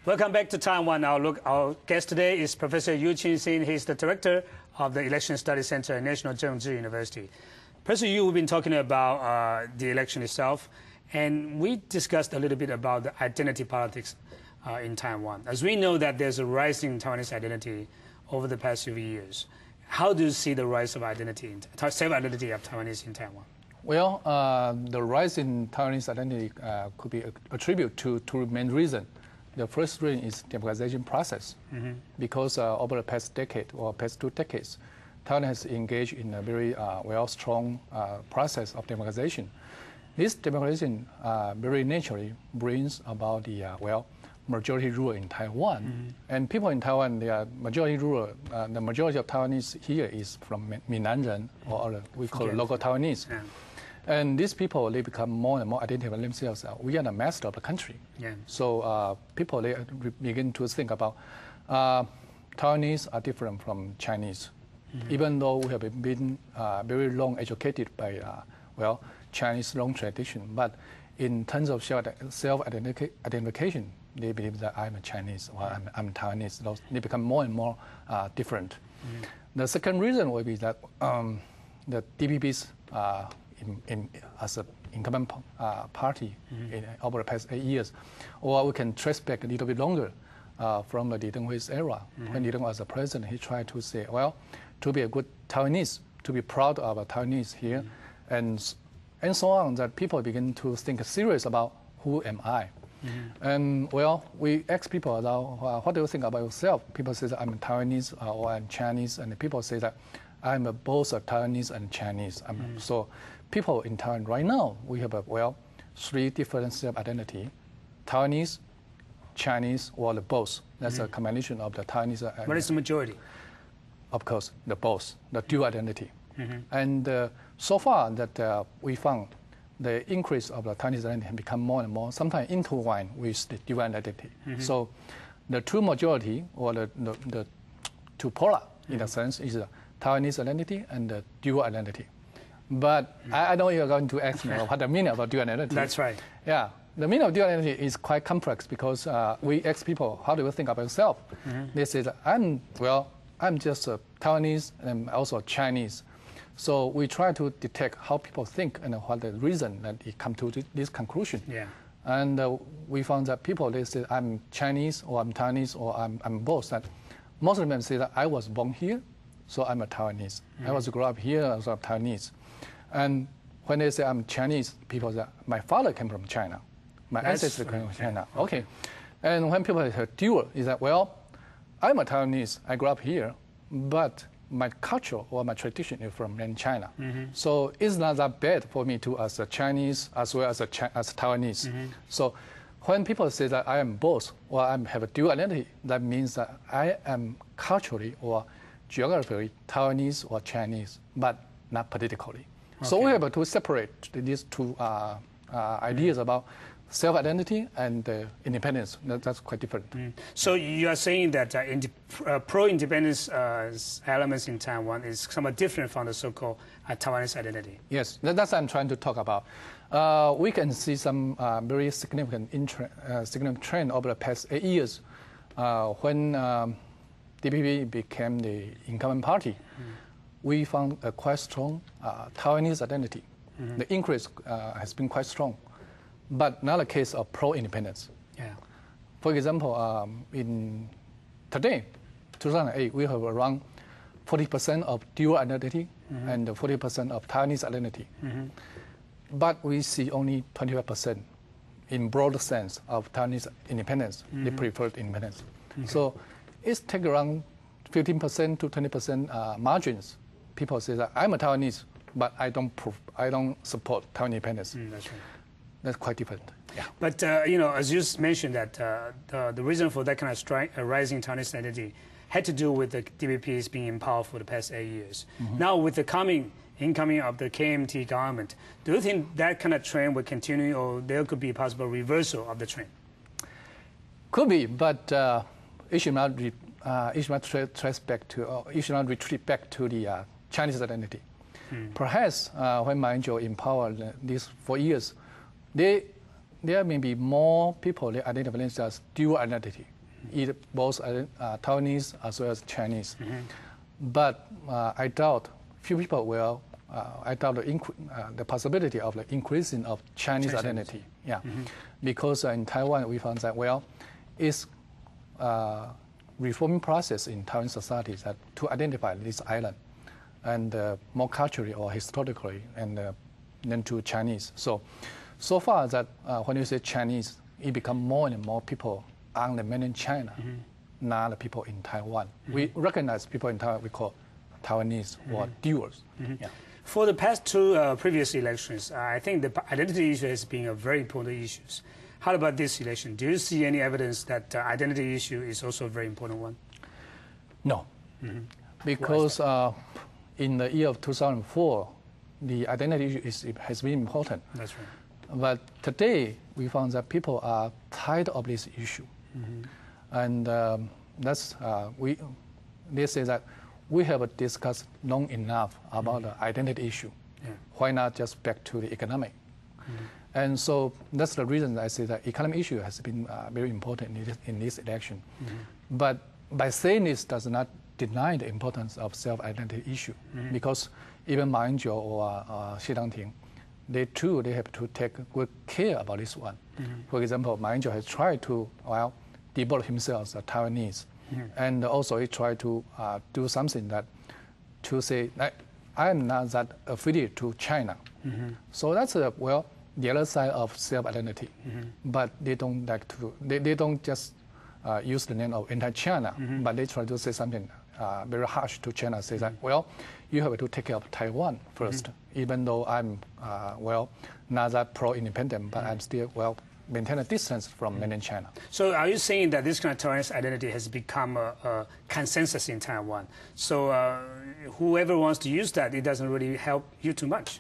Welcome back to Taiwan. Our guest today is Professor Ching-Hsin. He's the director of the Election Studies Center at National Chengchi University. Professor Yu, we've been talking about the election itself, and we discussed a little bit about the identity politics in Taiwan. As we know that there's a rising Taiwanese identity over the past few years. How do you see the rise of identity, self-identity of Taiwanese in Taiwan? Well, the rise in Taiwanese identity could be attributed to two main reasons. The first reason is democratization process, because over the past decade or past 2 decades, Taiwan has engaged in a very strong process of democratization. This democratization very naturally brings about the majority rule in Taiwan, and people in Taiwan, they are majority rule. The majority of Taiwanese here is from Minanren, or we call it local Taiwanese. Yeah. And these people, they become more and more identify themselves. We are the master of the country. Yeah. So people, they begin to think about Taiwanese are different from Chinese, even though we have been very long educated by Chinese long tradition. But in terms of self-identification, they believe that I'm a Chinese or I'm Taiwanese. They become more and more different. The second reason will be that the DPP's as an incumbent party over the past 8 years, or we can trace back a little bit longer from the Li Denghui's era. When Li Denghui was the president, he tried to say, well, to be a good Taiwanese, to be proud of a Taiwanese here, and so on, that people begin to think serious about who am I. And we ask people now, what do you think about yourself? People say that I'm Taiwanese or I'm Chinese, and people say that I'm both a Taiwanese and Chinese. So people in Taiwan right now, we have 3 different self-identity: Taiwanese, Chinese, or the both. That's a combination of the Taiwanese. What is the majority? Of course, the both, the dual identity. And so far that we found the increase of the Taiwanese identity has become more and more sometimes intertwined with the dual identity. So the true majority, or the two polar, in a sense, is the Taiwanese identity and the dual identity. But I know you're going to ask me what the meaning of dual identity. That's right. Yeah, the meaning of dual identity is quite complex, because we ask people, how do you think about yourself? They say that I'm just a Taiwanese and also Chinese. So we try to detect how people think and what the reason that they come to this conclusion. Yeah. And we found that people, they say I'm Chinese or I'm Taiwanese or I'm both. That most of them say that I was born here, so I'm a Taiwanese. I was grew up here, so I'm Taiwanese. And when they say I'm Chinese, people say my father came from China. My ancestors came from China. Okay. And when people say dual, is that, I'm a Taiwanese, I grew up here, but my culture or my tradition is from China. So it's not that bad for me to as a Chinese as well as as Taiwanese. So when people say that I am both, or I have a dual identity, that means that I am culturally or geographically Taiwanese or Chinese, but not politically. Okay. So we have to separate these two ideas about self-identity and independence. That's quite different. So you are saying that pro-independence elements in Taiwan is somewhat different from the so-called Taiwanese identity. Yes, that's what I'm trying to talk about. We can see some very significant trend over the past 8 years when DPP became the incumbent party. We found a quite strong Taiwanese identity. The increase has been quite strong, but not a case of pro-independence. Yeah. For example, in today, 2008, we have around 40% of dual identity and 40% of Taiwanese identity. But we see only 25% in broad sense of Taiwanese independence. They preferred independence. So it's take around 15% to 20% margins. People say that I'm a Taiwanese, but I don't support Taiwan independence. That's right. That's quite different. Yeah. But as you mentioned, that the reason for that kind of rising Taiwanese identity had to do with the DPPs being in power for the past 8 years. Now, with the incoming of the KMT government, do you think that kind of trend will continue, or there could be a possible reversal of the trend? Could be, but it should not trace back to, it should not retreat back to the Chinese identity. Perhaps when Ma Ying-jeou in power these 4 years, there may be more people that identify themselves as dual identity. either both Taiwanese as well as Chinese. But I doubt few people will. I doubt the possibility of the increasing of Chinese identity. Yeah, because in Taiwan we found that it's reforming process in Taiwan society that to identify this island, and more culturally or historically, and then to Chinese. So far that when you say Chinese, it become more and more people on the mainland China, not the people in Taiwan. We recognize people in Taiwan we call Taiwanese or duals. Yeah. For the past two previous elections, I think the identity issue has been a very important issue. How about this election? Do you see any evidence that the identity issue is also a very important one? No, because in the year of 2004, the identity issue has been important. That's right. But today, we found that people are tired of this issue. And they say that we have discussed long enough about the identity issue. Yeah. Why not just back to the economic? And so that's the reason I say that economic issue has been very important in this election. But by saying this does not deny the importance of self-identity issue, because even Ma Ying-jeou or Xi Jinping, they have to take good care about this one. For example, Ma Ying-jeou has tried to develop himself as a Taiwanese, and also he tried to do something that to say I am not that affiliated to China. So that's the other side of self-identity. But they don't like to. They don't just use the name of anti-China, but they try to say something very harsh to China. Say that you have to take care of Taiwan first, even though I'm not that pro-independent, but I'm still maintain a distance from mainland China. So are you saying that this kind of Taiwanese identity has become a consensus in Taiwan? So whoever wants to use that, it doesn't really help you too much?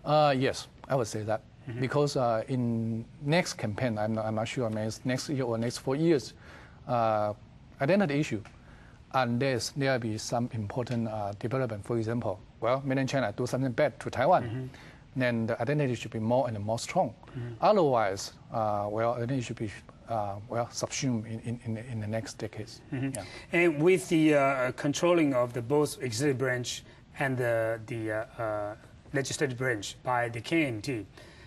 Yes, I would say that. Because in next campaign, I'm not sure, next year or next 4 years, identity issue, unless there be some important development, for example, mainland China do something bad to Taiwan, then the identity should be more and more strong. Otherwise, identity should be subsumed in the next decades. Yeah. And with the controlling of the both executive branch and the legislative branch by the KMT,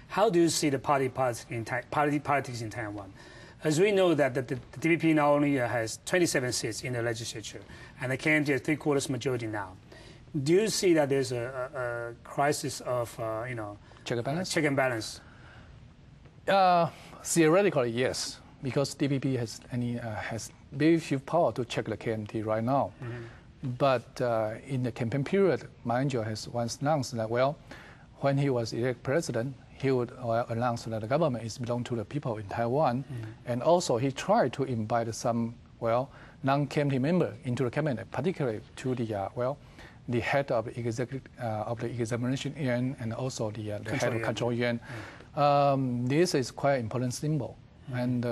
how do you see the party politics in Taiwan? As we know that the DPP not only has 27 seats in the legislature, and the KMT has 3/4 majority now. Do you see that there's a crisis of check and balance? Check and balance. Theoretically, yes, because DPP has very few power to check the KMT right now. But in the campaign period, Ma Ying-jeou has once announced that when he was elected president, he would announce that the government is belong to the people in Taiwan, and also he tried to invite some non-KMT member into the cabinet, particularly to the head of the examination yuan and also the head of control yuan. This is quite an important symbol, and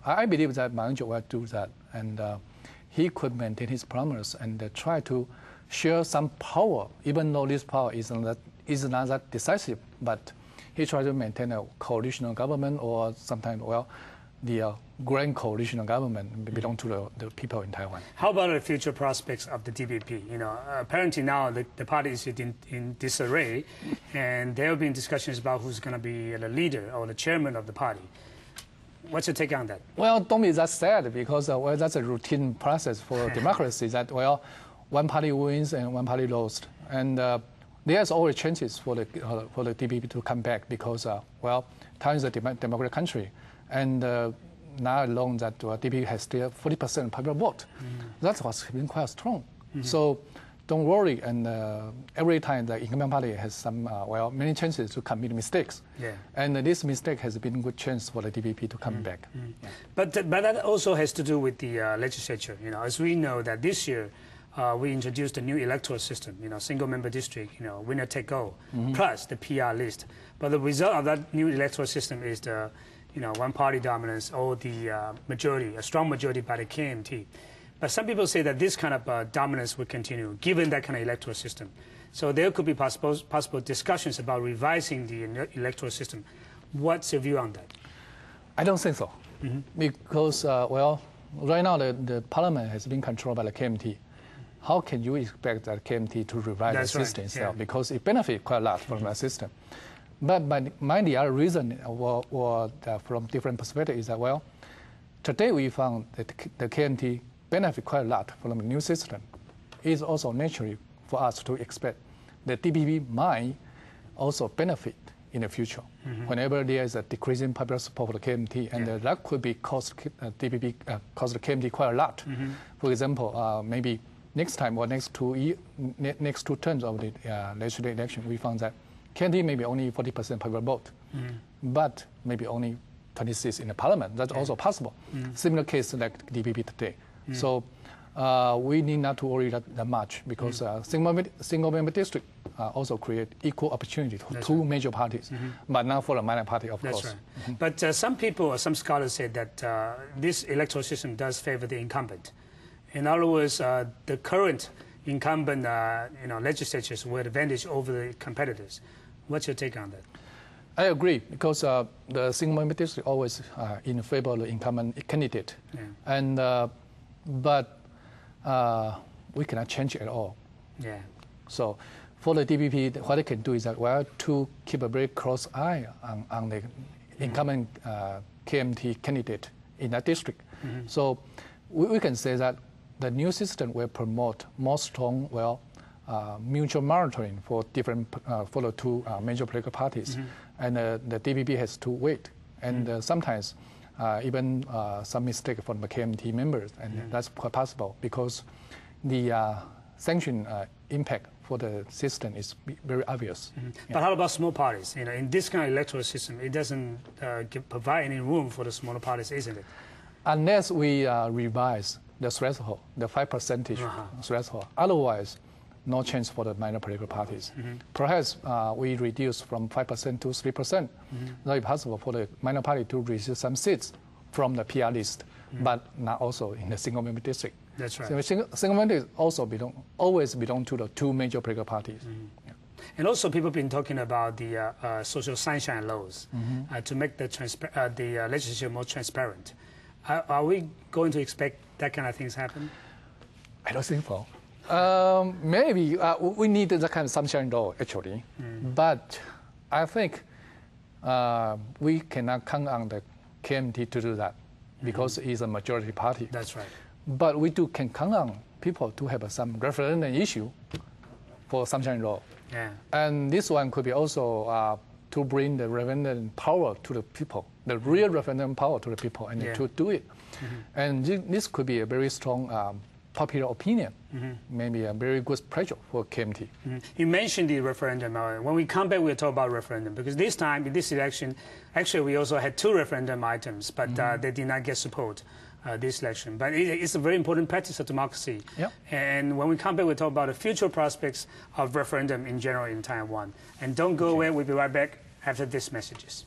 I believe that Ma Ying-jeou will do that, and he could maintain his promise and try to share some power, even though this power is not that decisive, but he tried to maintain a coalitional government or sometimes, the grand coalitional government belong to the people in Taiwan. How about the future prospects of the DPP? Apparently now the party is in disarray, and there have been discussions about who's going to be the leader or the chairman of the party. What's your take on that? Well, don't be that sad, because that's a routine process for democracy. That one party wins and one party lost, and there's always chances for the DPP to come back, because Taiwan is a democratic country, and now alone that DPP has still 40% popular vote. That's what's been quite strong. So don't worry, and every time the incumbent party has some many chances to commit mistakes, and this mistake has been a good chance for the DPP to come back. Yeah. But that also has to do with the legislature. As we know that this year we introduced a new electoral system, single member district, winner take all, plus the PR list. But the result of that new electoral system is the one party dominance or the majority, a strong majority by the KMT. But some people say that this kind of dominance will continue, given that kind of electoral system. So there could be possible discussions about revising the electoral system. What's your view on that? I don't think so, because right now the parliament has been controlled by the KMT. How can you expect that KMT to revive the system itself? Because it benefits quite a lot from the system. But the other reason from different perspectives is that, well, today we found that the KMT benefit quite a lot from the new system. It's also naturally for us to expect that DPP might also benefit in the future. Whenever there is a decreasing popular support for the KMT, and that could be cost the KMT quite a lot. For example, maybe next time or next two terms of the legislative election, we found that KMT maybe only 40% popular vote, but maybe only 26 in the parliament. That's also possible. Similar case like DPP today. So we need not to worry that much, because single member district also create equal opportunity for two major parties, but not for a minor party, of course. Right. But some people or some scholars say that this electoral system does favor the incumbent. In other words, the current incumbent legislatures will advantage over the competitors. What's your take on that? I agree, because the single member district always in favor of the incumbent candidate, and but we cannot change it at all. So for the DPP, what they can do is that we have to keep a very close eye on the incumbent KMT candidate in that district. So we can say that the new system will promote more strong, mutual monitoring for for the two major political parties, and the DPP has to wait, and sometimes even some mistake from the KMT members, and that's quite possible, because the sanction impact for the system is very obvious. But how about small parties? In this kind of electoral system, it doesn't provide any room for the smaller parties, isn't it? Unless we revise the threshold, the 5% threshold. Otherwise, no chance for the minor political parties. Perhaps we reduce from 5% to 3%. That is possible for the minor party to receive some seats from the PR list, but not also in the single member district. That's right. So single member also always belong to the two major political parties. And also, people have been talking about the social sunshine laws to make the legislature more transparent. Are we going to expect that kind of things happen? I don't think so. Maybe we need that kind of sunshine law, actually. But I think we cannot count on the KMT to do that, because it's a majority party. That's right. But we can count on people to have some referendum issue for sunshine law. And this one could be also to bring the referendum power to the people, the real referendum power to the people, and to do it. And this could be a very strong popular opinion, maybe a very good pressure for KMT. You mentioned the referendum. When we come back, we'll talk about referendum, because this time, in this election, actually we also had two referendum items, but they did not get support this election. But it's a very important practice of democracy. And when we come back, we'll talk about the future prospects of referendum in general in Taiwan. And don't go away, we'll be right back after these messages.